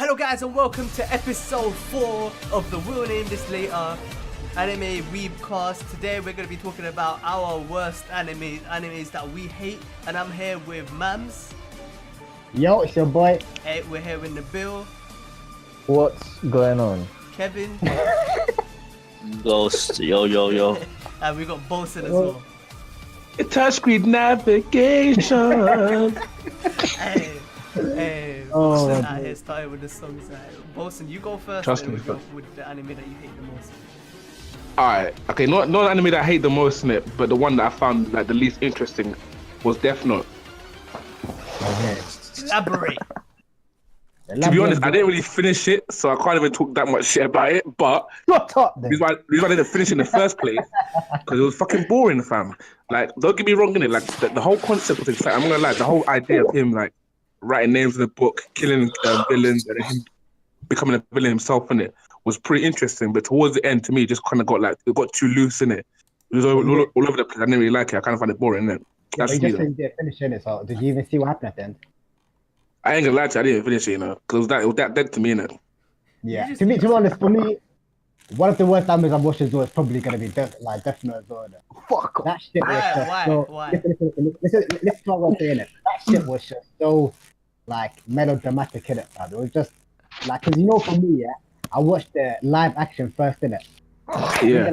Hello guys and welcome to episode 4 of the We'll Name This Later anime Weebcast. Today we're going to be talking about our worst animes that we hate, and I'm here with Mams. Yo, it's your boy. Hey, we're here with Nabil. What's going on? Kevin. Ghost, yo. And we got Bosun as well. Touchscreen navigation. Hey, Bosun out here started with the songs. Bosun, you go first. Trust then me, we go with the anime that you hate the most. Alright, okay, not an anime that I hate the most in it, but the one that I found like the least interesting was Death Note. Elaborate. To be honest, I didn't really finish it, so I can't even talk that much shit about it. But the reason why I didn't finish it in the first place, because it was fucking boring, fam. Like, don't get me wrong in it. Like, the whole concept was exciting. I'm gonna lie, the whole idea of him like writing names in the book, killing villains, and him becoming a villain himself in it was pretty interesting. But towards the end, to me, it just kind of got too loose in it. It was all over the place. I didn't really like it. I kind of found it boring. Innit? That's you just didn't finish it. So did you even see what happened at the end? I ain't gonna lie to you, I didn't finish it, because it was that dead to me, innit? Yeah. To be honest, for me, one of the worst animes I've watched as well is probably gonna be Death Note as well. Fuck that shit. Why? Listen to what I'm saying. That shit was just so melodramatic in it, man. It was just like, cause for me, I watched the live action first, innit? Yeah.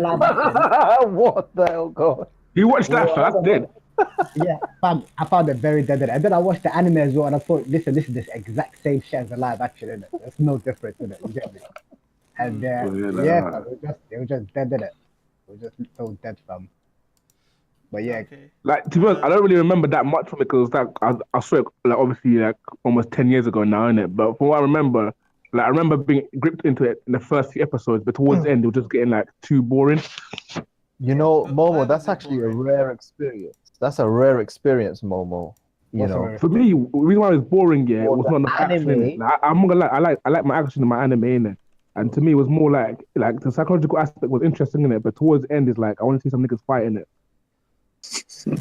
What the hell, God? You watched that first, then? Yeah, I found it very dead, and then I watched the anime as well, and I thought, listen, this is the exact same shit as the live action, innit? There's no difference in it, you get me? And fam, it was just dead, innit? It was just so dead, fam. But yeah, Okay. Like, to be honest, I don't really remember that much from it, because I swear, obviously, almost 10 years ago now, innit? But from what I remember, I remember being gripped into it in the first few episodes, but towards the end, it was just getting too boring. Momo, that's actually a rare experience. That's a rare experience, Momo. For me, the reason why it was boring, it was not the action in it. I'm not gonna lie, I like my action in my anime in it, and to me, it was more like the psychological aspect was interesting in it, but towards the end, it's I want to see some niggas fighting it. You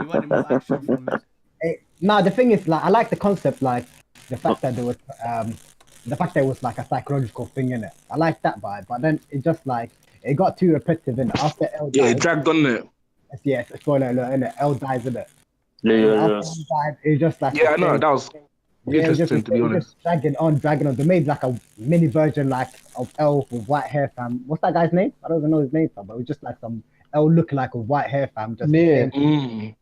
wanted more action from it. no, the thing is, I like the concept, the fact that there was a psychological thing in it. I like that vibe, but then it just it got too repetitive in it. After L died, it dragged on it. Yes, spoiler alert, in it. L dies in it. Yeah. It's just I know, that was interesting, to be honest. Just dragging on. They made a mini version of L with white hair, fam. What's that guy's name? I don't even know his name, fam, but it was just some L looking with white hair, fam. Just the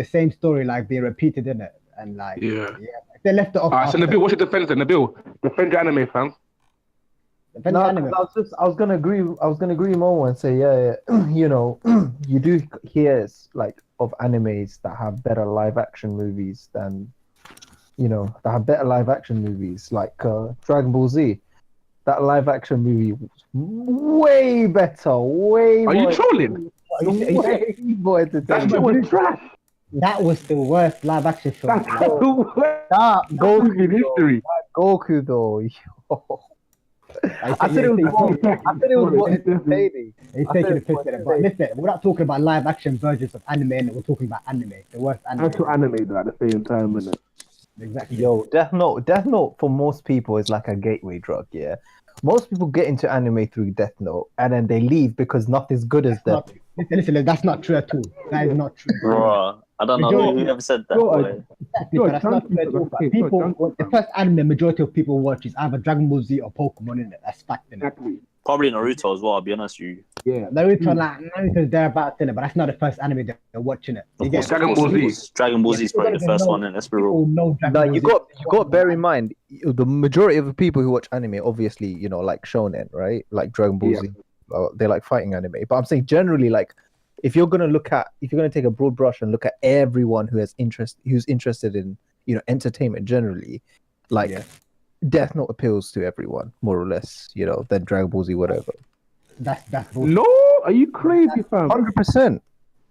same story being repeated in it, and if they left it off. So Nabil, what's your defense then? Nabil, defend your anime, fam. I was gonna agree. Momo, and say, you do hear of animes that have better live action movies than, like Dragon Ball Z. That live action movie was way better. Way. Are you trolling? Way more entertaining. That shit was trash. That was the worst live action film. That Goku in history. Goku though. I said it was more entertaining. He's taking a piss at it. But listen, we're not talking about live action versions of anime, and we're talking about anime, the worst anime. Actual anime though at the same time, innit? Exactly. Yo, Death Note for most people is like a gateway drug, yeah. Most people get into anime through Death Note, and then they leave because nothing's good as Death Note. Listen, that's not true at all. That is not true. Bro, I don't know who ever said that. That's not true at all. The first anime majority of people watch is either Dragon Ball Z or Pokemon, in it. That's fact, in it. Probably Naruto as well, I'll be honest with you. Yeah, Naruto's thereabouts in it, but that's not the first anime they're watching it. Dragon Ball Z. Dragon Ball Z is probably the first one, and let's be real. You got to bear in mind, the majority of the people who watch anime, obviously, like shonen, right? Like Dragon Ball Z, they like fighting anime. But I'm saying generally, if you're gonna take a broad brush and look at everyone who's interested in entertainment generally, Death Note appeals to everyone more or less, than Dragon Ball Z, whatever. That's no, are you crazy, fam? 100%.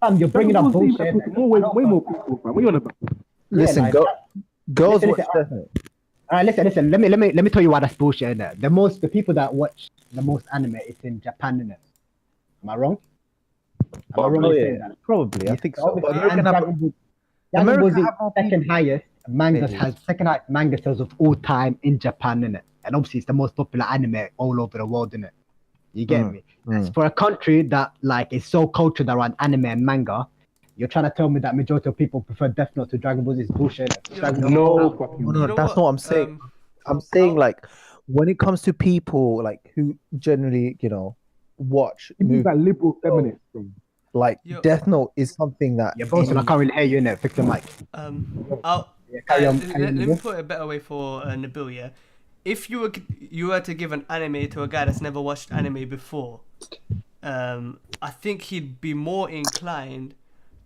Fam, you're bringing up bullshit. Way more people, fam. What are you on about? Listen, girls watch Death Note. All right, listen. Let me tell you why that's bullshit. Innit? The people that watch the most anime is in Japan, innit? Am I wrong? Probably. I think so. But Dragon Ball Z second highest mangas has second highest manga sales of all time in Japan, innit? And obviously it's the most popular anime all over the world, innit? You get me? As for a country that like is so cultured around anime and manga, you're trying to tell me that majority of people prefer Death Note to Dragon Ball Z is bullshit. No, that's not what I'm saying. I'm saying like when it comes to people like who generally, watch movies, that liberal feminist thing. Like Death Note is something that Bosun, I can't really hear you in it. Fix the mic. Let me put it a better way for Nabil. Yeah, if you were to give an anime to a guy that's never watched anime before, I think he'd be more inclined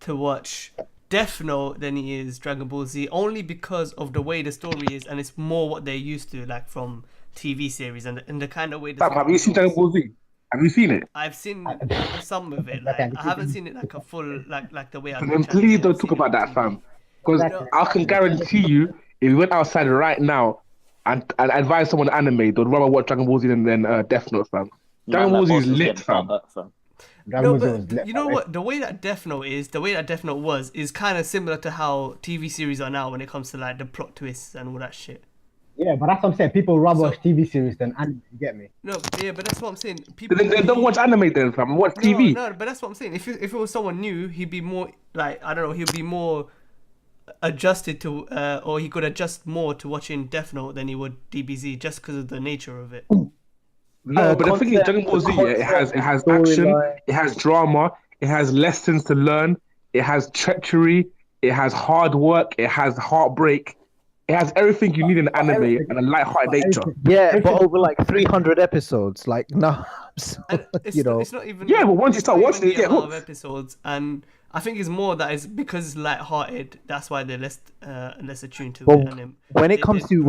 to watch Death Note than he is Dragon Ball Z, only because of the way the story is, and it's more what they're used to, like from TV series and the kind of way. Have you seen Dragon Ball Z? Have you seen it? I've seen some of it. Like, I haven't seen it like a full, like the way I. Then please don't talk about that, fam. Because I can guarantee you, if you went outside right now and advise someone anime, they'd rather watch Dragon Ball Z than Death Note, fam. Dragon Ball Z is lit, fam. No, but you know what? The way that Death Note was, is kind of similar to how TV series are now when it comes to like the plot twists and all that shit. Yeah, but that's what I'm saying. People rather watch TV series than anime. You get me? No, yeah, but that's what I'm saying. People then don't watch anime then, fam. Watch TV. No, but that's what I'm saying. If it was someone new, he'd be more like, I don't know, he'd be more adjusted to, or he could adjust more to watching Death Note than he would DBZ, just because of the nature of it. No, but the thing is, Dragon Ball Z, it has action, it has drama, it has lessons to learn, it has treachery, it has hard work, it has heartbreak. It has everything you need in an anime and a light-hearted nature. Yeah, but over like 300 episodes, like no, it's not even. Yeah, but once you start watching it, you get hooked. Of episodes, and I think it's more that it's because it's light-hearted. That's why they're less attuned to it. And when it comes to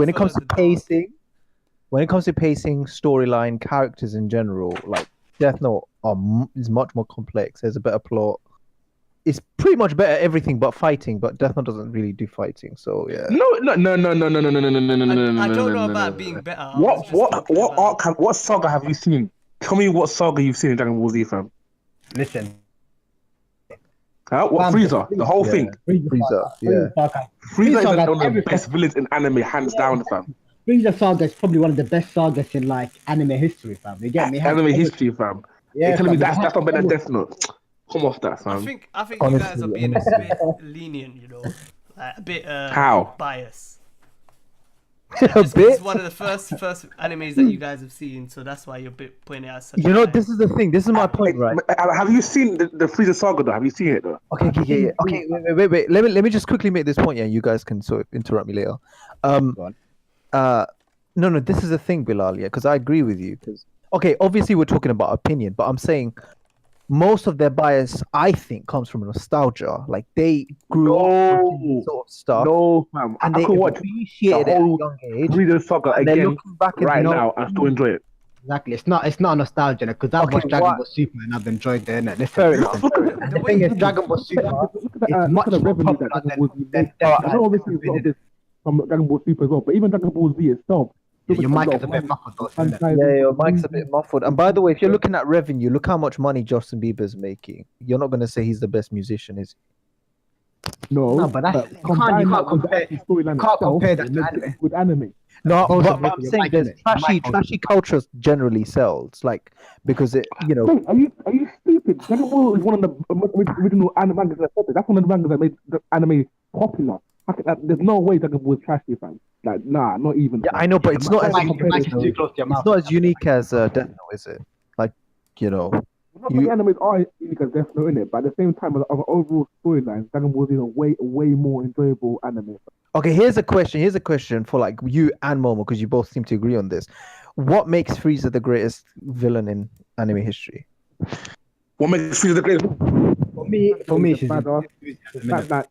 pacing, storyline, characters in general, like Death Note is much more complex. There's a better plot. It's pretty much better everything but fighting, but Death Note doesn't really do fighting, so yeah. No. I don't know about being better. What saga have you seen? Tell me what saga you've seen in Dragon Ball Z, fam. Listen. What Frieza? The whole thing. Frieza, yeah. Frieza is one of the best villains in anime, hands down, fam. Frieza saga is probably one of the best sagas in like anime history, fam. You get me? Anime history, fam. Yeah, you're telling me that's not better than Death Note. Come off that, fam. I think you guys are being a bit lenient, like a bit biased. It's one of the first animes that you guys have seen, so that's why you're putting it as such. This is the thing. This is my point, right? Have you seen the Frieza saga though? Have you seen it though? Okay, yeah. Okay, wait. Let me just quickly make this point, yeah. You guys can sort of interrupt me later. No. This is the thing, Bilal. Yeah, because I agree with you. Because obviously we're talking about opinion, but I'm saying most of their bias, I think, comes from nostalgia. Like they grew up with this sort of stuff. No, fam. And they appreciated it at a young age. Frieza saga again right now and still enjoy it. Exactly. It's not nostalgia because I've watched Dragon Ball Super and I've enjoyed it. The thing is, Dragon Ball Super is much more popular than I know obviously a lot of this from Dragon Ball Super as well, but even Dragon Ball Z itself. Your mic is a bit muffled. Yeah, your mic's a bit muffled. And by the way, if you're looking at revenue, look how much money Justin Bieber's making. You're not going to say he's the best musician, is he? No, but that's, you can't compare that with anime. No, but I'm saying there's trashy culture generally sells, like, because it, Mate, are you stupid? Dragon Ball is one of the original anime mangas that said it. That's one of the mangas that made the anime popular. There's no way Dragon Ball is trashy, fam. Like, nah, not even. Yeah, I know, but it's not as unique as Death Note, is it? Like, Not many animes are unique as Death Note, innit? But at the same time, of overall storylines, Dragon Ball is a way more enjoyable anime. Okay, here's a question for like you and Momo, because you both seem to agree on this. What makes Frieza the greatest villain in anime history? What makes Frieza the greatest? For me, the fact that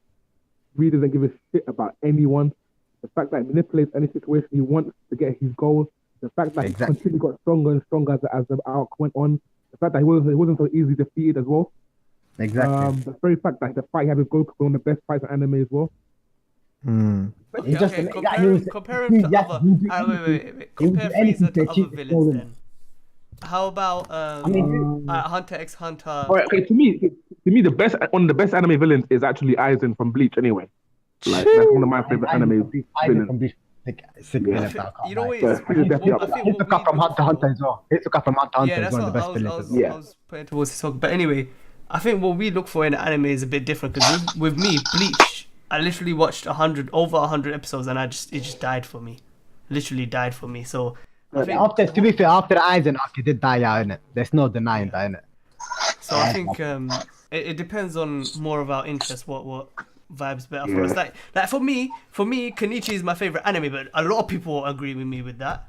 Frieza doesn't give a shit about anyone. The fact that he manipulates any situation he wants to get his goals. The fact that he continually got stronger and stronger as the arc went on. The fact that he wasn't so easily defeated as well. Exactly. The very fact that the fight he had with Goku was one of the best fights in anime as well. Compare him to other. Wait. Compare Frieza to other villains then. How about Hunter x Hunter? To me, one of the best anime villains is actually Aizen from Bleach. Anyway, Like that's one of my favorite anime villains. You know what? Hisoka from Hunter x Hunter as well. Hisoka from Hunter x Hunter is one of the best villains. I was putting towards Hisoka, but anyway, I think what we look for in anime is a bit different because with me, Bleach, I literally watched over 100 episodes and it just died for me, literally died for me. So I think, after the Aizen arc, it did die out, innit? There's no denying that, innit? So I think it depends on more of our interest. What vibes better for us? Like for me, Kenichi is my favorite anime, but a lot of people agree with me with that.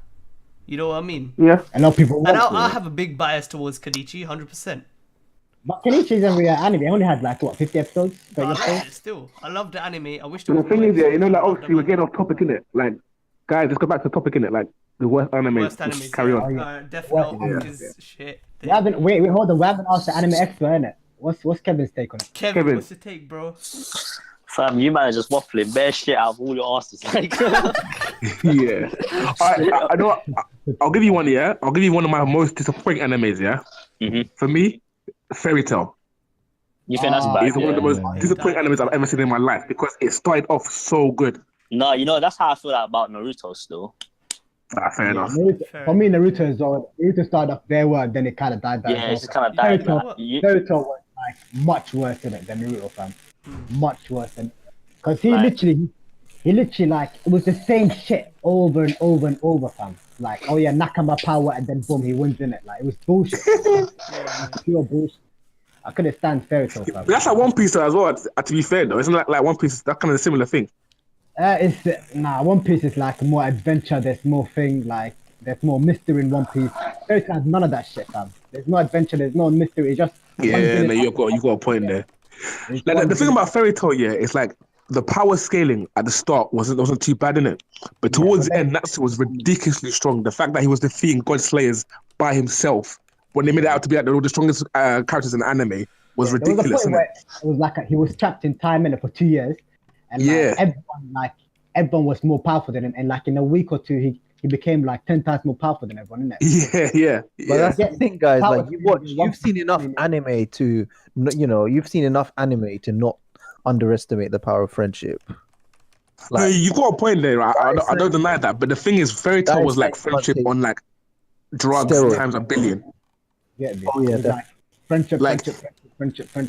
You know what I mean? Yeah. A lot of people. And I have a big bias towards Kenichi, 100%. But Kenichi isn't really an anime. It only had like 50 episodes? 30 episodes? Still, I love the anime. I wish the thing is, yeah, you know, like obviously we're getting off topic, innit? Like, guys, let's go back to the topic, innit? Like the worst anime. Carry on. Death Note is shit. We haven't, wait, hold on. We haven't asked the anime expert, innit? What's Kevin's take on it? Kevin, what's your take, bro? Fam, you man are just waffling bare shit out of all your asses. Like, yeah. I know. I'll give you one. Yeah, I'll give you one of my most disappointing animes. Yeah. Mm-hmm. For me, Fairy Tail. You think that's bad? It's one of the most disappointing animes I've ever seen in my life because it started off so good. No, you know that's how I feel about Naruto still. Fair enough. For me, Naruto is all. Naruto started off very well, then it kind of died down. Yeah, it's kind of died. Naruto was like much worse in it than Naruto, fam. Much worse than, because he literally like it was the same shit over and over and over, fam. Like, oh yeah, Nakama power, and then boom, he wins in it. Like it was bullshit. Pure bullshit. I couldn't stand Fairy Tail, fam. That's like One Piece as well. To be fair though, isn't like One Piece? That kind of a similar thing. One Piece is like more adventure. There's more thing, like there's more mystery in One Piece. Fairy Tail has none of that shit, fam. There's no adventure. There's no mystery. It's just you got a point there. Like, the thing about Fairy Tail, yeah, it's like the power scaling at the start wasn't too bad, innit? But towards the end, Natsu was ridiculously strong. The fact that he was defeating God Slayers by himself when they made it out to be like the strongest characters in anime was ridiculous. It was like he was trapped in time in it for 2 years, and everyone was more powerful than him. And like in a week or two, he became like 10 times more powerful than everyone, innit? Yeah. But that's the thing, guys. Like you've seen enough anime to, you've seen enough anime to not underestimate the power of friendship. Like, no, you got a point there. I don't deny that. But the thing is, Fairy Tail was like friendship on like drugs times a billion. Yeah. Oh yeah. Like, friendship.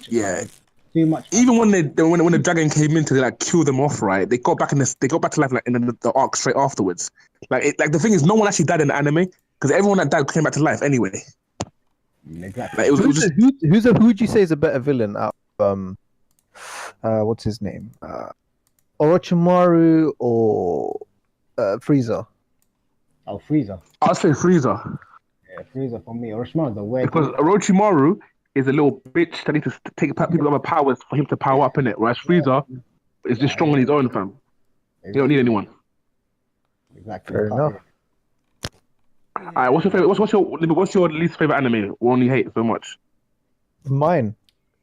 Yeah. Too much. Even when the dragon came in to like kill them off, right? They got back to life like in the arc straight afterwards. Like the thing is, no one actually died in the anime because everyone that died came back to life anyway. Exactly. Like, who would you say is a better villain out of what's his name? Orochimaru or Frieza? Oh, Frieza. I'll say Frieza. Yeah, Frieza for me. Orochimaru's a weird. Because Orochimaru is a little bitch that needs to take people other powers for him to power up in it. Whereas Frieza is just strong on his own, fam. He don't need anyone. Exactly. Fair enough. Alright, what's your favorite? What's your least favorite anime? One you hate so much? Mine.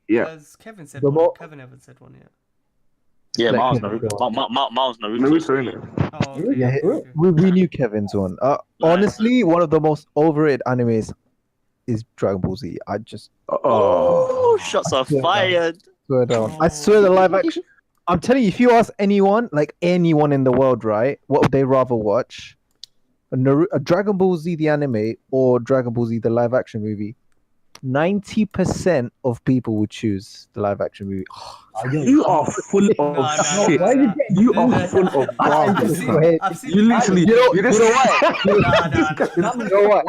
Yeah. As Kevin said one. Kevin haven't said one yet. Yeah, Miles Naruto. Miles Naruto. Naruto, innit? Oh, okay. Yeah, we knew Kevin's one. Honestly, one of the most overrated animes is Dragon Ball Z. I just shots are fired. Swear down. I swear the live action. I'm telling you, if you ask anyone in the world, right, what would they rather watch? A Dragon Ball Z the anime or Dragon Ball Z the live action movie? 90% of people would choose the live action movie. You are full of shit. You are full of garbage. You literally. You know what?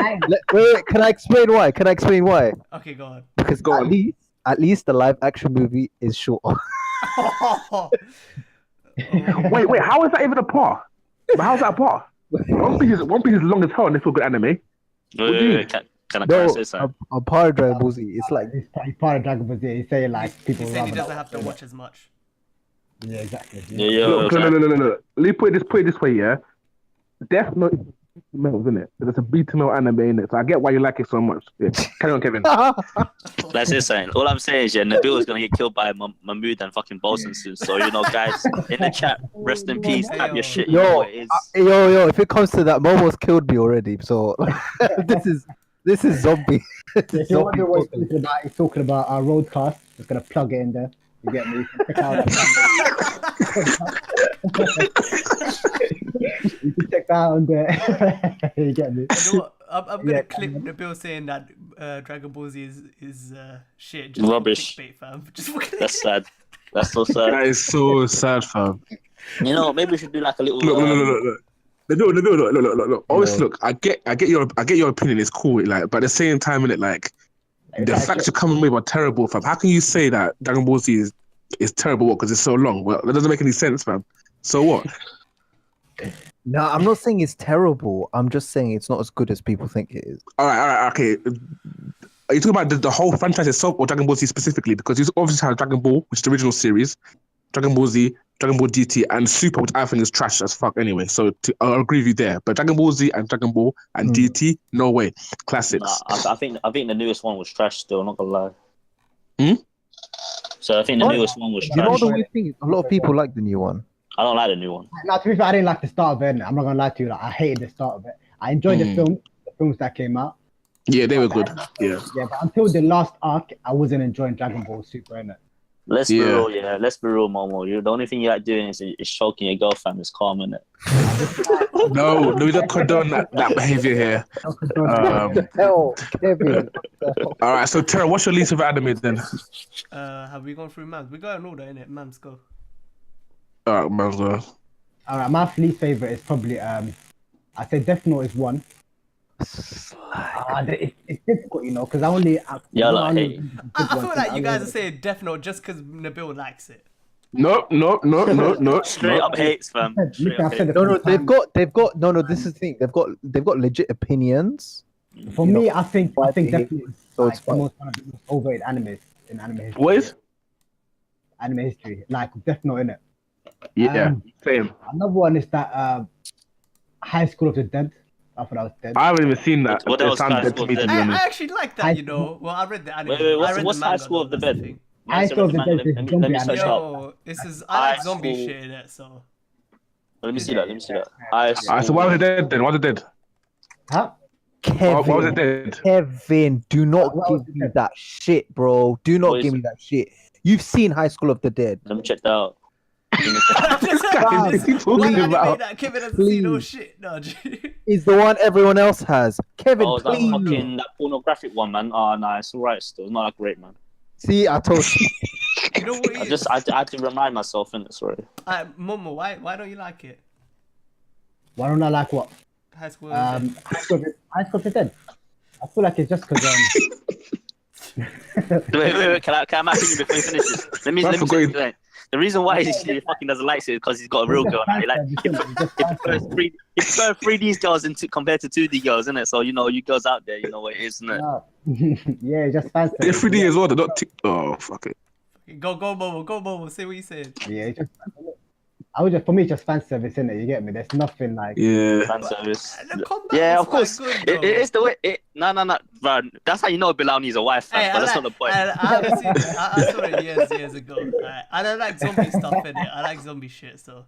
Wait, can I explain why? Okay, go on. Because at least the live action movie is short. Wait, how is that even a par? How's that a par? One Piece is long as hell and it's still good anime. Can I say something? A part of Dragon Ball Z. It's like he's part of Dragon Ball Z. He's saying like people. He said he doesn't have to watch as much. Yeah, exactly. No. Let me put it this way, yeah. Death Note is males, isn't it? There's a B2 anime in it, so I get why you like it so much. Yeah. Carry on, Kevin. That's it, saying. All I'm saying is, Nabil is gonna get killed by Mahmood and fucking Bosun soon. So guys, in the chat, rest in peace. Type your shit. Yo, if it comes to that, Momo's killed me already. So this is zombie. If you wonder what he's talking about our roadcast, just gonna plug it in there. You get me? Check out you can check that out on there. You get me? You know what? I'm gonna Yeah, clip man. the bill saying that Dragon Ball Z is shit. Just Rubbish. For clickbait, fam. Just fucking That's sad. That's so sad. That is so sad, fam. You know, maybe we should do like a little. Look. Always look. I get your opinion. It's cool, like, but at the same time, in it, like, the facts you're coming with are terrible, fam. How can you say that Dragon Ball Z is terrible because it's so long? Well, that doesn't make any sense, fam. So what? No, I'm not saying it's terrible. I'm just saying it's not as good as people think it is. All right, okay. Are you talking about the whole franchise itself or Dragon Ball Z specifically? Because you obviously have Dragon Ball, which is the original series, Dragon Ball Z, Dragon Ball GT, and Super, which I think is trash as fuck anyway. So I'll agree with you there. But Dragon Ball Z and Dragon Ball and GT, no way. Classics. Nah, I think the newest one was trash still, not gonna lie. Hmm? So I think the newest one was You know trash. the weird thing? A lot of people like the new one. I don't like the new one. Now, to be fair, I didn't like the start of it. I'm not gonna lie to you. Like, I hated the start of it. I enjoyed the films that came out. Yeah, they were good. Yeah. Yeah, but until the last arc, I wasn't enjoying Dragon Ball Super, innit? Let's be real, Let's be real, Momo. The only thing you like doing is choking your girlfriend. It's calm, innit? No, we don't condone that behavior here. Hell, Kevin. All right, so Tara, what's your least favorite anime then? have we gone through Mams? We got an order, innit? Mams, go. All right, man. All right, my least favorite is probably I say Death Note is one. It's difficult, you know, because I only. I feel like you guys are saying Death Note just because Nabil likes it. No. Straight up hates, fam. No, they've got. No, this is the thing. They've got legit opinions. For me, I think Death Note is So like it's the fine. most one of the most overrated animes in anime history. What is? Anime history, like Death Note, innit? Yeah, same. Another one is that High School of the Dead. I thought I was dead. I haven't even seen that. What It else sounds High dead to School me, of to the be I honest. actually like that, you know. Well, I read the anime. Wait, I read what's the High manga, School of the though, that's Dead? thing. High School of the Dead is Let zombie me search anime. up. Yo, this is I like High zombie School. shit in it, so. Let me see that. Alright, so why was it dead then? Why was it dead? Huh? Why was it Kevin, dead? Kevin, do not What was give it? me that shit, bro. Do not What is give me that shit. You've seen High School of the Dead. Let me check that out. What is he One talking anime about? that Kevin hasn't seen, oh Please. shit. No, Is the one everyone else has. Kevin, Oh, that please. fucking that pornographic one, man. Oh, nah, it's alright still. It's not that great, man. See, I told you. you know what it is? I had to remind myself in it. Sorry. Momo, why don't you like it? Why don't I like what? High School of the Dead. High School of the Dead. I feel like it's just because Wait. Can I my opinion before you finish this? Let me say, the reason why he fucking doesn't like it is because he's got a real girl. He prefers 3D girls compared to 2D girls, isn't it? So you know, you girls out there, you know what it is, isn't it? yeah, just fancy. It's 3D as well. They're not. Oh, fuck it. Go Momo, say what you said. Yeah, just for me, it's just fan service, innit? You get me? There's nothing like. Yeah. Fan service. The combat Yeah, was of course. quite good, It's the way. No, bro. That's how you know Bilal needs a wife, fam, Hey, but that's not the point. I saw it years ago. Right? I don't like zombie stuff in it. I like zombie shit, so.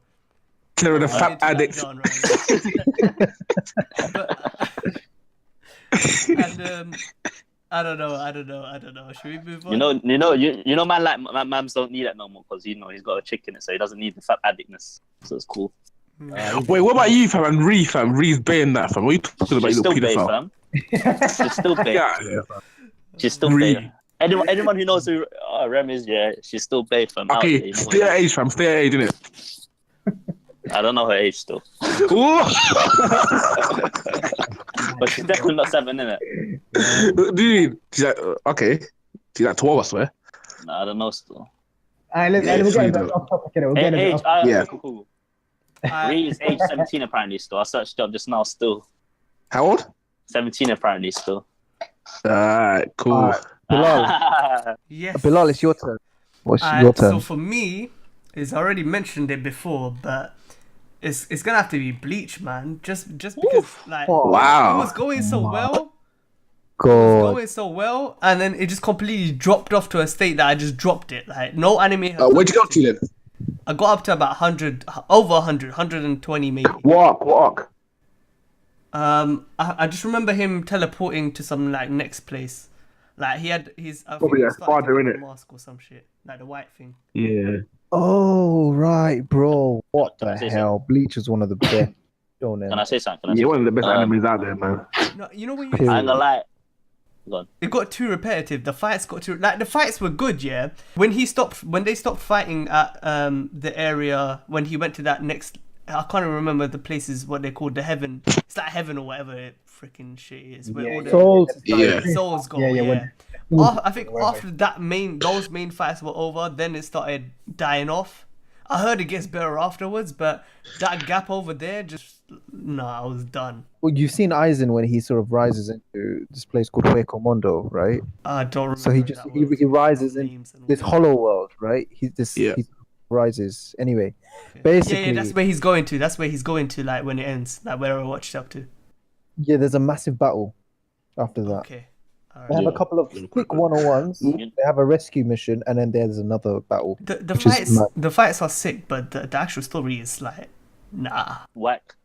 Clear the I'm fat into that addict. genre, and I don't know. Should we move on? You know, man, like my mams don't need that no more because he's got a chick in it, so he doesn't need the fat addictness. So it's cool. Wait, what about you, fam? And Ree, fam? Ree's baying that, fam. What are you talking about, She's you still little bae, pedophile? fam. She's still bae. Yeah. She's still Ree. bae. Anyone who knows who Rem is, yeah, she's still bae, fam. Out there, Okay, you know stay what at age, fam. Stay at age, innit? I don't know her age still, Ooh. but she's definitely not 7, innit? Dude, she's like, okay. She's like 12, I swear. Nah, I don't know still. Alright, we're getting a bit off topic, innit? We're getting a bit Age, off. Yeah. cool. Ree is age 17 apparently still. I searched up just now still. How old? 17 apparently still. Alright, cool. Bilal, Yes. Bilal, it's your turn. What's Alright, your turn? So for me, it's already mentioned it before, but it's gonna have to be Bleach, man. Just because like Wow. it was going so well. God. Going so well, and then it just completely dropped off to a state that I just dropped it. Like no anime. has Where'd you go to then? I got up to about 100, over 100, 120 maybe. What arc? I just remember him teleporting to some like next place. Like he had his Probably a father, innit? mask or some shit, like the white thing. Yeah. Oh right, bro. What Can I the say hell? Bleach is one of the best. Can I say something? Yeah, one of the best animes out there, man. No, you know when I ain't gonna lie. Go on. it got too repetitive. The fights got too the fights were good, yeah. When they stopped fighting at the area when he went to that next. I can't even remember the places what they called the heaven. It's like heaven or whatever it freaking shit is. Where all the souls go. Yeah. I think after those main fights were over, then it started dying off. I heard it gets better afterwards, but that gap over there I was done. Well, you've seen Aizen when he sort of rises into this place called Huecomondo, right? I don't remember. So he rises in this hollow world, right? He rises anyway. Basically, yeah, that's where he's going to. Like when it ends, like where I watched up to. Yeah, there's a massive battle after that. Okay. All right. They have a couple of quick one-on-ones. They have a rescue mission, and then there's another battle. The fights are sick, but the actual story is like, nah. Whack.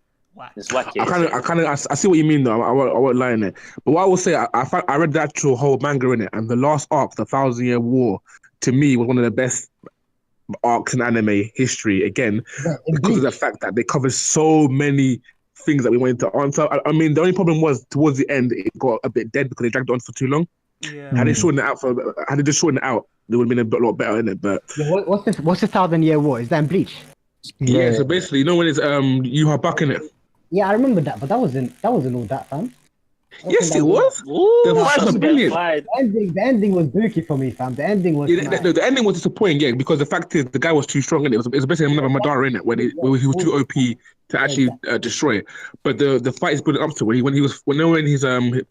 It's wacky. I see what you mean though. I won't lie in it. But what I will say, I read the actual whole manga in it, and the last arc, the 1,000-Year War, to me was one of the best arcs in anime history. Again, because of the fact that they covered so many things that we wanted to answer. I mean, the only problem was towards the end it got a bit dead because they dragged it on for too long. Yeah. Had they just shortened it out, they would have been a lot better in it. But what's this 1,000-Year War? Is that in Bleach? Yeah. So basically, you know when it's Yuha Buck in it. Yeah, I remember that, but that wasn't all that, fam. Yes, it was. The fights were brilliant. The ending was booky for me, fam. The ending was. Yeah, the ending was disappointing, yeah, because the fact is the guy was too strong in it. It was basically another Madara in it, where he was too OP to actually destroy it. But the fight is building up to when he's the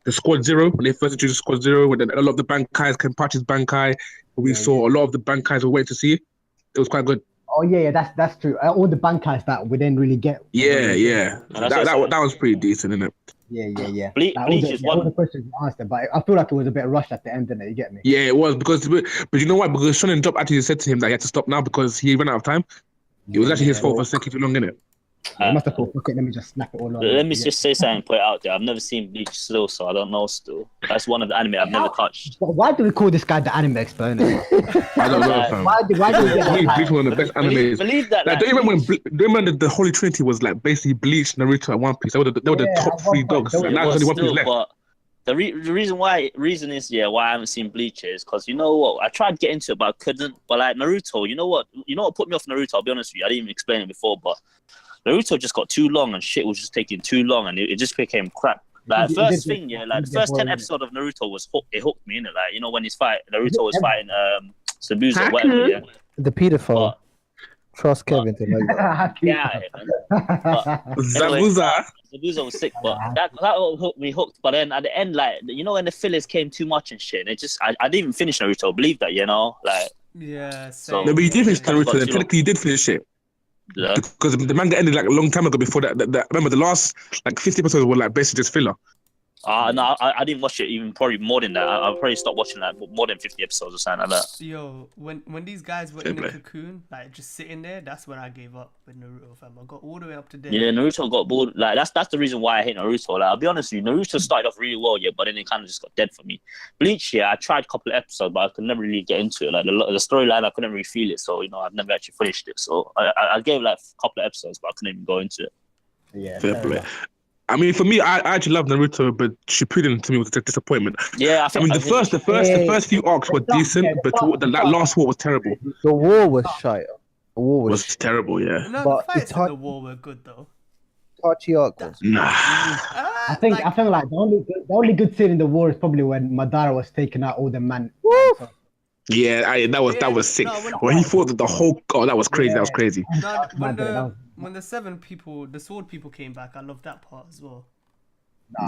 Squad Zero, when they first introduced Squad Zero, when a lot of the Bankais can patch his Bankai. We saw a lot of the Bankais were waiting to see it. It was quite good. Oh yeah, that's true. All the Bankais that we didn't really get. Yeah. That was pretty decent, isn't it? Yeah. Bleach is one. All the questions you answered, but I feel like it was a bit rushed at the end, didn't it? You get me? Yeah, it was but you know what? Because Shonen Jump actually said to him that he had to stop now because he ran out of time. It was actually his fault for taking too long, innit? I must have thought, okay, let me just snap it all on. Let me just say something, put it out there. I've never seen Bleach still, so I don't know still. That's one of the anime I've never touched. But why do we call this guy the anime expert? I don't know, fam. Why do we get Bleach one of the best animes. Believe that. Like, don't you remember when the Holy Trinity was like basically Bleach, Naruto, and One Piece? They were the top three dogs. And now there's only One Piece left. But the reason is why I haven't seen Bleach is because you know what, I tried to get into it but I couldn't. But like Naruto, you know what put me off Naruto? I'll be honest with you, I didn't even explain it before, but Naruto just got too long and shit was just taking too long and it just became crap. Like the first 10 episodes of Naruto hooked me in it. Like, you know, when Naruto was fighting Sabuza or whatever, yeah. The pedophile. Trust Kevin to know that. Yeah, Zabuza. Zabuza was sick, but that hooked me hooked. But then at the end, like, you know, when the fillers came too much and shit, and it just I didn't even finish Naruto. Believe that, you know, like. Yeah. So, no, but you did finish Naruto. Then technically, you did finish it. Yeah. Because the manga ended like a long time ago. Before that, remember the last like 50 episodes were like basically just filler. No, I didn't watch it even probably more than that. I'll probably stop watching that more than 50 episodes or something like that. Yo, when these guys were in the cocoon, like just sitting there, that's when I gave up with Naruto, fam. I got all the way up to there. Yeah, Naruto got bored. Like that's the reason why I hate Naruto. Like I'll be honest with you, Naruto started off really well, yeah, but then it kind of just got dead for me. Bleach, yeah, I tried a couple of episodes, but I could never really get into it. Like the storyline, I couldn't really feel it. So you know, I've never actually finished it. So I gave like a couple of episodes, but I couldn't even go into it. Yeah. Fair play. I mean, for me, I actually love Naruto, but Shippuden to me was a disappointment. Yeah, the first few arcs were decent, but that last war was terrible. The war was shite. The war was terrible, yeah. No, but the fights in the war were good though. Itachi arc was. Nah. I think like the only good scene in the war is probably when Madara was taking out all the men. Yeah, that was sick. When he fought the whole, that was crazy. Yeah. That was crazy. When the sword people came back, I loved that part as well.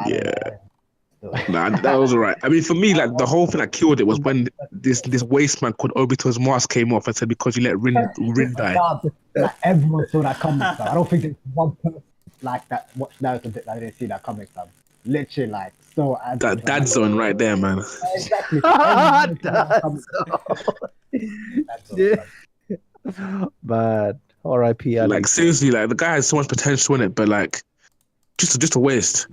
That was alright. I mean, for me, like the whole thing that killed it was when this waste man called Obito's mask came off and said, "Because you let Rin die." Like, everyone saw that coming. I don't think there's one person like that watched Naruto that didn't see that coming. Literally, like so. That zone right there, man. Exactly. Bad. R.I.P. Like seriously, like the guy has so much potential in it, but like just a waste.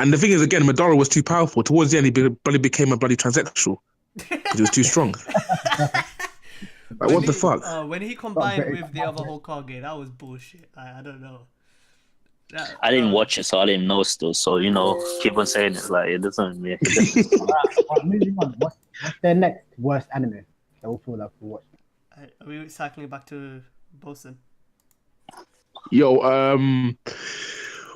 And the thing is, again, Madara was too powerful. Towards the end, he bloody became a bloody transsexual because he was too strong. Like, what the fuck? When he combined with the other Hokage, that was bullshit. I don't know. I didn't watch it, so I didn't know still. So, keep on saying it. Like, it doesn't make Moving on. What's their next worst anime? They all feel like we watch. Are we cycling back to Bosun? Yo,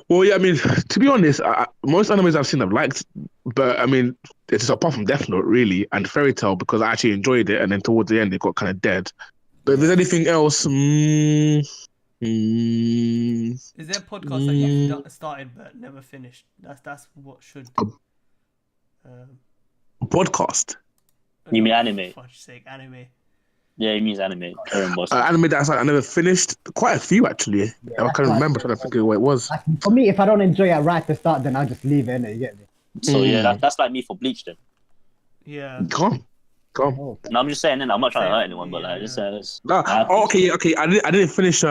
well, yeah, I mean, to be honest, most animes I've seen I've liked, but I mean, it's just apart from Death Note, really, and Fairy Tail, because I actually enjoyed it, and then towards the end, it got kind of dead. But if there's anything else, Is there a podcast that you've started but never finished? That's what should. Podcast. You mean anime? For fuck's sake, anime. Yeah, he means anime. Anime that I never finished. Quite a few, actually. Yeah, I can't remember, trying to figure out what it was. Like, for me, if I don't enjoy it right at the start, then I'll just leave it, innit? You get me? So, yeah, that's like me for Bleach, then. Yeah. Come. Oh, No, I'm just saying, I'm not trying to hurt anyone, but like, just okay. I didn't finish.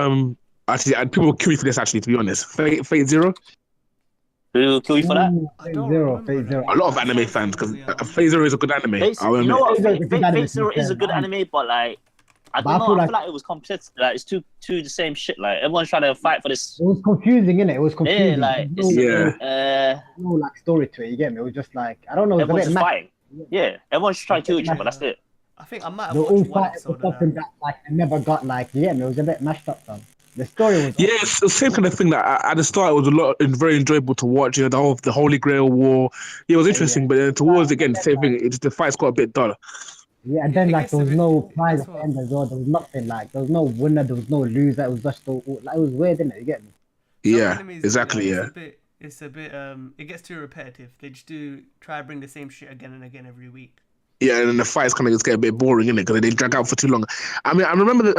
Actually, people will kill you for this. Actually, to be honest, Fate Zero. Who will kill you for that? Fate Zero. A lot of anime fans, because Fate Zero is a good anime. You know what? Fate Zero is a Zero good anime, but like, I don't know. I feel like it was competitive. Like, it's too the same shit. Like, everyone's trying to fight for this. It was confusing, innit? It was confusing. Yeah, no like story to it. You get me? It was just like, I don't know. Everyone's just fighting. Yeah, everyone's just trying to kill each other. That's it. I think I might have They all watched one fighting for episode of something that. that like I never got. Like, yeah, it was a bit mashed up. The story was. Yeah, it's the same kind of thing. That at the start it was very enjoyable to watch. You know, the Holy Grail War. Yeah, it was interesting, but then towards again the same thing. The fights got a bit dull. Yeah, and then like there was no prize at the end as well. There was nothing like there was no winner. There was no loser. It was just like it was weird, didn't it? You get me? Yeah, exactly. Yeah. It's a bit. It gets too repetitive. They just try to bring the same shit again and again every week. Yeah, and then the fights kind of just get a bit boring, innit? Because they drag out for too long. I mean, I remember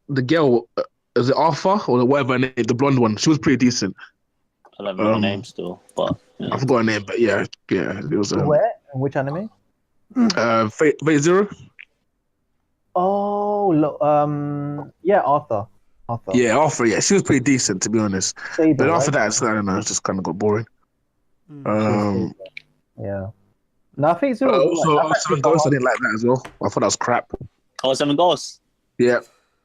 the girl, is it Arthur or whatever her name, the blonde one? She was pretty decent. I don't know her name still, but I forgot her name. But yeah, it was. Where? Which anime? Fate Zero. Oh, yeah, Arthur. Yeah, Arthur. Yeah, she was pretty decent, to be honest. Saber, but after right? that, I don't know, it just kind of got boring. Yeah. No, I think Zero. Also, Ghost, I didn't like that as well. I thought that was crap. Oh, Seven Ghosts. Yeah.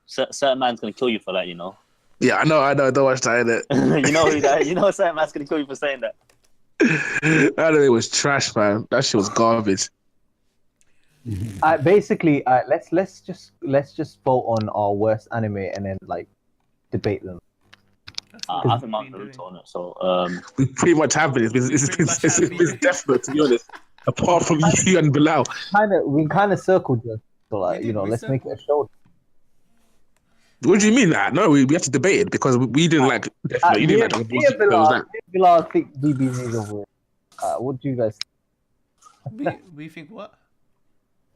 Certain man's gonna kill you for that, you know. Yeah, I know. Don't watch that, innit? You know who that? You know, certain man's gonna kill you for saying that. That it was trash, man. That shit was garbage. Basically, let's just vote on our worst anime and then like debate them. I think I'm Naruto on it, so we pretty much have been. It's been definite, to be honest. Apart from you and Bilal. We kind of circled this, so like let's make it a show. What do you mean that? No, we have to debate it because we didn't like. You didn't like Bilal think DBZ is over. What do you guys? We think what?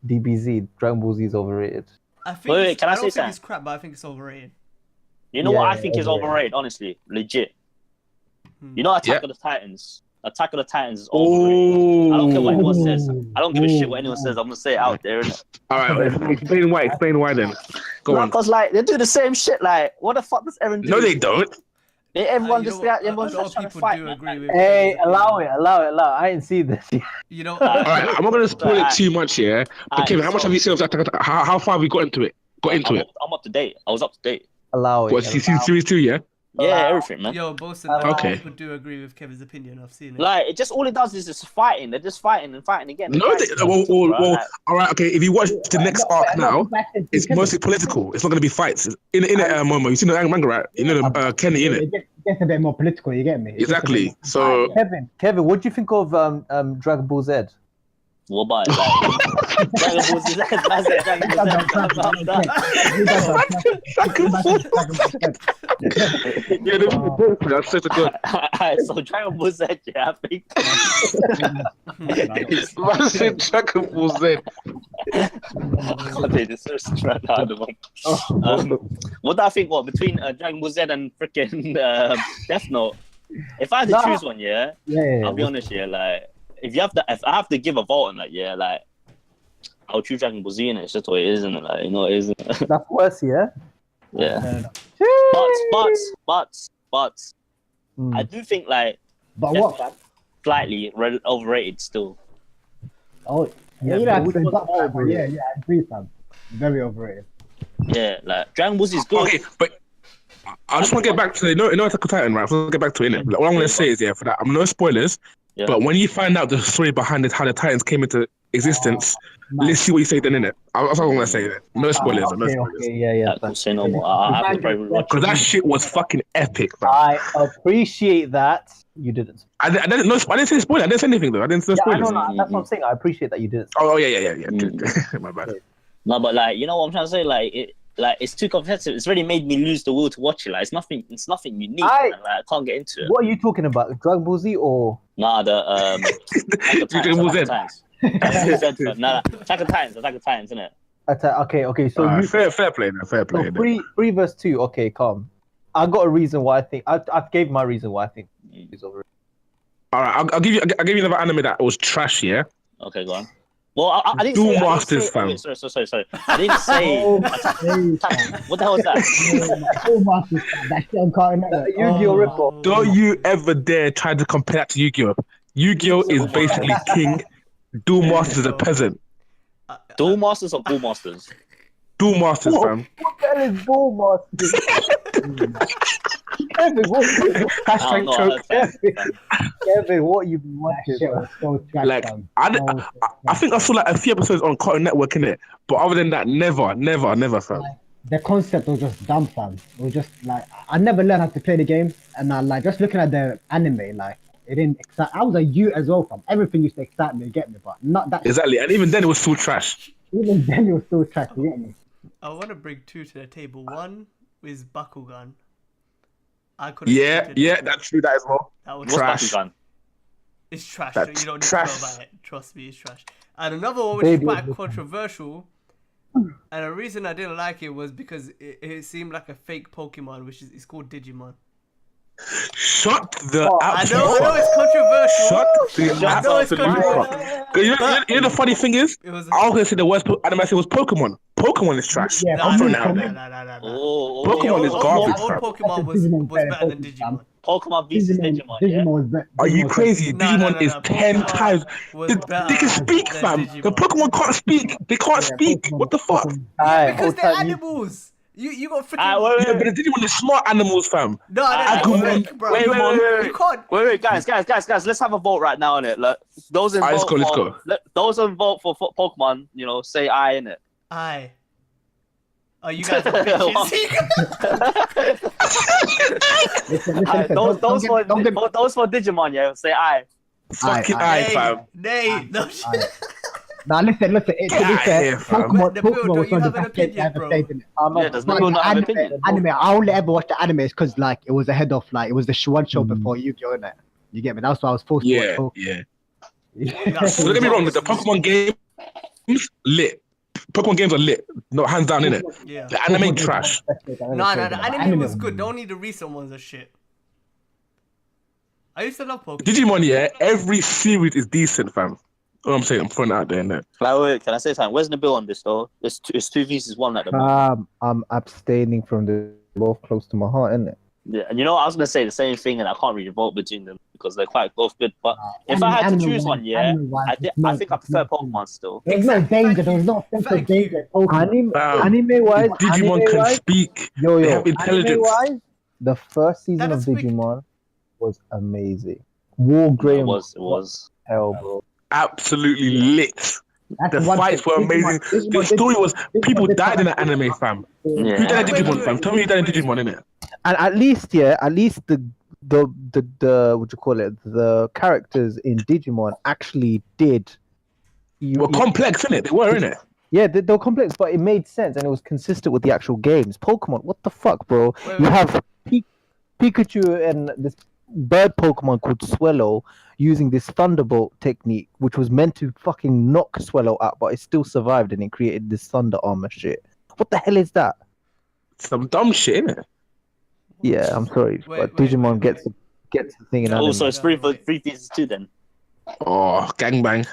DBZ, Dragon Ball Z is overrated. I think. Wait, can I don't say think it's crap, but I think it's overrated. You know what I think is overrated, honestly, legit. You know, Attack of the Titans. Attack of the Titans is overrated. I don't care what anyone says. I don't give a shit what anyone says. I'm gonna say it out there. All right, explain why then. Go on. Because like they do the same shit. Like, what the fuck does Eren do? No, they don't. Everyone's just trying to fight. Hey, allow it. I didn't see this. You know. All right, I'm not gonna spoil it too much here. But Kevin, how much have you seen of Attack? How far have we got into it? I'm up to date. I was up to date. Allow it. What, series 2, yeah? Yeah, everything, man. Yo, Bosun, okay. People do agree with Kevin's opinion. I've seen it. Like, it just all it does is just fighting. They're just fighting and fighting again. No, well, all right, okay. If you watch the next arc now, it's mostly political. It's not going to be fights. In it, Momo, you seen the manga, right? You know, Kenny, in it. It gets a bit more political. You get me? Exactly. So, Kevin, what do you think of Dragon Ball Z? What about it? Like, Dragon Ball Z, man said Dragon Ball Z. Yeah, that's such a good. Alright, so Dragon Ball Z, yeah, I think. Man said Dragon Ball Z. Okay, this is right now the one. What do I think? What between Dragon Ball Z and freaking Death Note? If I had to choose one, I'll be honest, like. If I have to give a vote on that, like, I'll choose Dragon Ball Z, and it's just what it is, isn't it? Like, you know, it isn't. That's worse, yeah. Yeah. But I do think like. But what? slightly overrated still. Oh, yeah, Yeah, you but know, which one's more overrated? yeah, I agree, fam. Very overrated. Yeah, like Dragon Ball Z is good. Okay, but I just want to get back to Attack on Titan, right? I want to get back to it. Innit? Like, what I'm going to say is, for that, I'm no spoilers. Yeah. But when you find out the story behind it, how the Titans came into existence, let's see what you say then, innit? That's what I'm going to say. No spoilers. No spoilers. Okay, yeah. Cool, say no more. I have to probably watch Because it. that shit was fucking epic, bro. I appreciate that you didn't. I didn't say spoiler. I didn't say anything though. I didn't say Yeah, I spoilers. know. That's what I'm saying. I appreciate that you didn't. Oh yeah. Good. My bad. No, but like, you know what I'm trying to say? Like it's too competitive. It's already made me lose the will to watch it. Like it's nothing unique. Like, I can't get into it. What are you talking about? Dragon Ball Z or? Nah, the Dragon Ball Z. Attack of Titans, isn't it? Okay. So fair play. No, 3 verse 2. Okay, calm. I got a reason why I think I've gave my reason why I think it's overrated. All right, I'll give you another anime that was trash. Yeah. Okay, go on. Well, I didn't Duel say. Masters, fam. Wait, sorry. I didn't say. What the hell is that? Duel Masters, fam. That shit on Cartoon Network. Yu-Gi-Oh ripoff. Don't you ever dare try to compare that to Yu-Gi-Oh. Yu-Gi-Oh is basically king. Duel Masters is a peasant. Duel Masters or Duel Masters? Duel Masters, fam. What the hell is Duel Masters? Kevin, what you been watching? Shit was so trash, Like, fam. I think I saw like a few episodes on Cartoon Network in it, but other than that, never, fam. The concept was just dumb, fam. It was just like I never learned how to play the game, and I like just looking at the anime, like it didn't excite. I was a youth as well, fam. Everything used to excite me, get me, but not that. Exactly, and even then it was still trash. Even then, it was still trash, you get me. I want to bring 2 to the table. One is Bakugan. Yeah, that's true. That as well. That was What's trash. Bakugan? It's trash. That's You don't need trash. to know about it. Trust me, it's trash. And another one which is quite controversial, and the reason I didn't like it was because it seemed like a fake Pokemon, which is called Digimon. Shut the I know it's controversial. Shut the I know it's absolute controversial. fuck. You know the funny thing is, I was gonna say the worst anime I said was Pokemon. Pokemon is trash. Yeah, I'm throwing it out there. No. Pokemon is garbage, Old fam. Pokemon was better than Digimon. Pokemon vs Digimon. Digimon was better. Are you crazy? No, Digimon is 10 Pokemon times. was They better can speak, than fam. Digimon. The Pokemon can't speak. They can't speak. What the fuck? Because they're animals. You got freaking. Yeah, but the Digimon is smart animals, fam. No, they're fake, bro. Wait, You can't. Wait, guys, let's have a vote right now on it. Like, those in Alright, vote let's for, go. Those in vote for Pokemon, say I in it. Aye. Oh, you guys are bitches. Those for Digimon, yeah, say I. Fucking aye, fam. Nay, no shit. Now listen. Get out here, fam. But the Pokemon Bill, was you one of have the an best games I opinion, ever bro. played in it. Yeah, does Bill not have an opinion? Anime. I only ever watched the animes because like it was ahead of like it was the one show before Yu-Gi-Oh! Innit? You get me? That's why I was forced to watch. Yeah. Yeah. So don't get me wrong, the Pokemon games lit. Pokemon games are lit. No, hands down, innit? Yeah. The anime trash. No, the anime was good. The only the recent ones are shit. I used to love Pokemon. Digimon, yeah, every series is decent, fam. What I'm saying, I'm throwing it out there, innit? Wait, can I say something? Where's Nabil on this though? It's 2 vs 1 at the moment. I'm abstaining from the both close to my heart, isn't it? Yeah, and I was gonna say the same thing, and I can't really vote between them because they're quite both good. But if I had to choose one, I think I prefer Pokemon still. There's no danger. There's no sense of danger. Anime wise, Digimon can speak. They have intelligence. Anime-wise, the first season of Digimon was amazing. Wargreymon was hell, bro. Absolutely lit. The fights were amazing. The story was people died in the anime, fam. Who died in Digimon, fam? Tell me who died in Digimon, innit? And at least the what you call it, the characters in Digimon actually did. Were complex, innit? They were, innit? Yeah, they were complex, but it made sense and it was consistent with the actual games. Pokemon, what the fuck, bro? You have Pikachu and this bird Pokemon called Swellow using this Thunderbolt technique, which was meant to fucking knock Swellow out, but it still survived and it created this Thunder Armor shit. What the hell is that? Some dumb shit, innit? Yeah, I'm sorry, but Digimon gets the thing in anime. Oh, so it's free for 3 pieces too then. Oh, gangbang.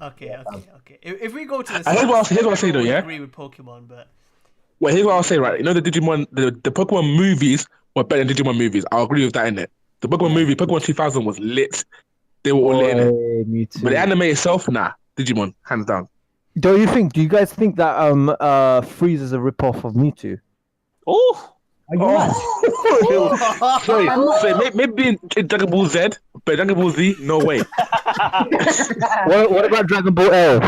Okay. If we go to the here's what I'll say though, yeah? I agree with Pokemon, but Well, here's what I'll say, right? You know the Digimon, the Pokemon movies were better than Digimon movies. I'll agree with that, innit? The Pokemon movie, Pokemon 2000 was lit. They were all lit, innit? Mewtwo. But the anime itself, nah. Digimon, hands down. Do you guys think that Frieza's a ripoff of Mewtwo? Are you mad? Sorry, maybe in Dragon Ball Z, but Dragon Ball Z, no way. What about Dragon Ball L?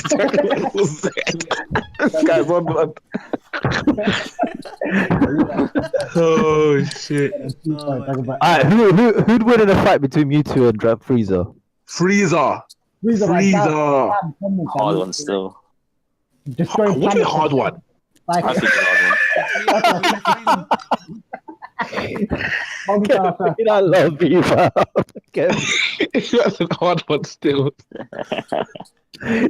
Dragon Ball Z. This guy's on blood. Oh shit! Alright, who'd win in a fight between Mewtwo and Frieza? Frieza. Hard one still. What do you hard one? I think it's hard one. I love you, fam. That's a hard one still.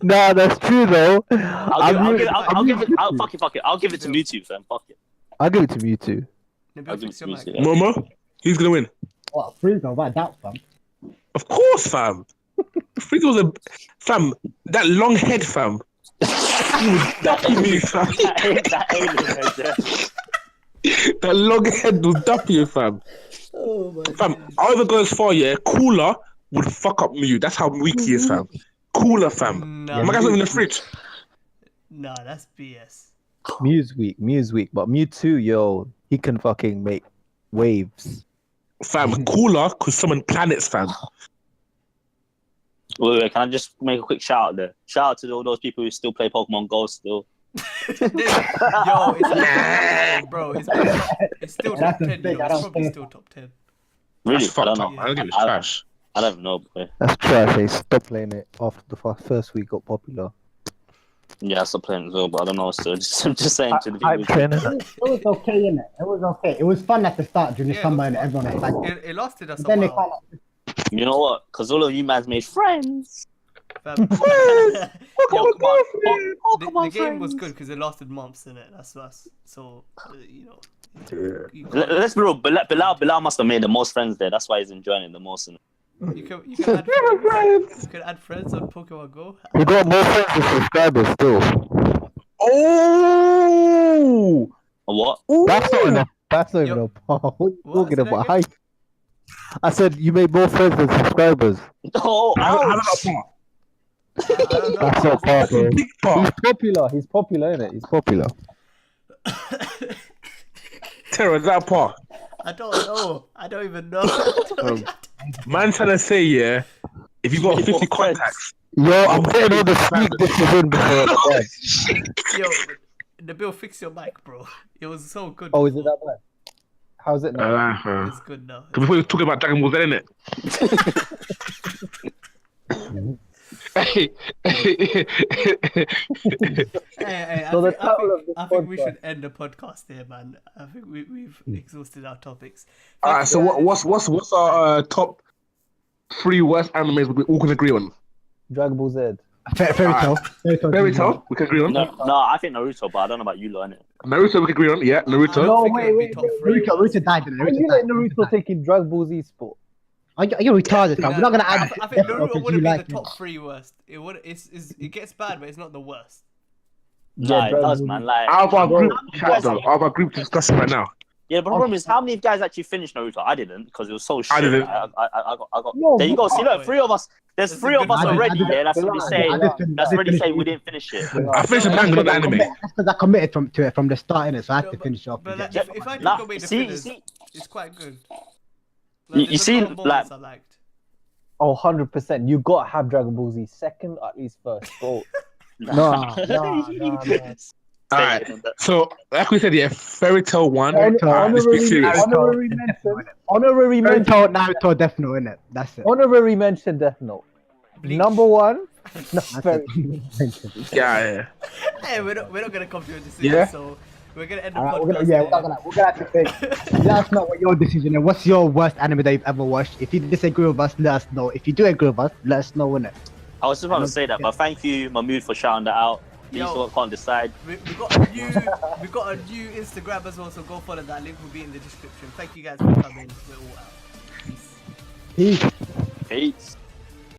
Nah, that's true though. I'll give it. Fuck it. I'll give it to Mewtwo, fam. Fuck it. I'll give it to Mewtwo. I'll give it to Mewtwo. Momo, who's gonna win? What, Frieza? Why that, fam? Of course, fam. Frieza was a fam. That long head, fam. That long head will dap you, fam. Oh my Fam, I'll even go as far, yeah. Cooler would fuck up Mew. That's how weak he is, fam. Cooler, fam. Nah, My guy's not in the fridge. Nah, that's BS. Mew's weak, but Mewtwo, yo, he can fucking make waves. Fam, Cooler could summon planets, fam. Wait, can I just make a quick shout out there? Shout out to all those people who still play Pokemon Go still. Yo, bro, it's still top 10. It's probably still top 10. Really? That's fucked up. I don't give it trash. I don't know, boy. That's trash. They stopped playing it after the first week got popular. Yeah, I stopped playing as well, but I don't know. So I'm just saying to the people. I'm training. It was okay, innit? It was okay. It was fun at the start during the summer and everyone was like... It lasted us a Then while. You know what? Because all of you mans made friends. The game was good because it lasted months, innit? That's us. So, you know. Let's be real. Bilal must have made the most friends there. That's why he's enjoying it the most. You can add friends on Pokemon Go. We got more friends than subscribers still. Oh! What? That's not enough. That's not even a part. What are you talking about? Hi. I said you made more friends than subscribers. Oh, That's That's not part, bro. He's popular, innit? He's popular. Tara, is that a part? I don't know. I don't even know. Man trying to say, yeah, if you got 50 contacts. Yo, I'm getting all the sneak dishes in before. Yo, Nabil, fix your mic, bro. It was so good. Oh, is it that bad? How's it now? It's good now. Because before we were talking about Dragon Ball Z, innit? Hey, I think we should end the podcast here, man. I think we've exhausted our topics. Alright, so what's our top 3 worst animes we all can agree on? Dragon Ball Z. Fairy Tail. Fairy Tail, we can agree on. No, I think Naruto, but I don't know about you, lot, innit? Naruto, we can agree on. Yeah, Naruto. No, wait. Naruto died. Naruto taking Dragon Ball Z sport. Are you retarded, fam? We're not gonna add. I think Naruto wouldn't be the top 3 worst. It gets bad, but it's not the worst. Yeah, it does, man. Like, Out of our group discussion right now. Yeah, but the problem is, how many guys actually finished Naruto? I didn't, because it was so shit. I didn't. I got. There you go. See, look, 3 of us. There's 3 of us already there. That's already saying. That's already saying we didn't finish it. I finished the manga, not the anime. That's because I committed to it from the start, innit? So I have to finish off. But like, if I take away the fillers, it's quite good. You see, like. I liked. Oh, 100%. You gotta have Dragon Ball Z second, at least first. Bro. No. Alright, so like we said, yeah, Fairy Tail 1. Honorary mention. Naruto, Death Note, innit? That's it. Honorary mention, Death Note. Bleach. Number 1. No, Yeah. Hey, we're not gonna come to a decision, so we're gonna end the podcast. We're gonna have to think. Let us know what your decision is. What's your worst anime that you've ever watched? If you disagree with us, let us know. If you do agree with us, let us know, innit? I was just about to say that, but thank you, Mahmood, for shouting that out. These lot can't decide. We got a new Instagram as well, so go follow that. Link will be in the description. Thank you guys for coming. We're all out. Peace. Peace. Peace.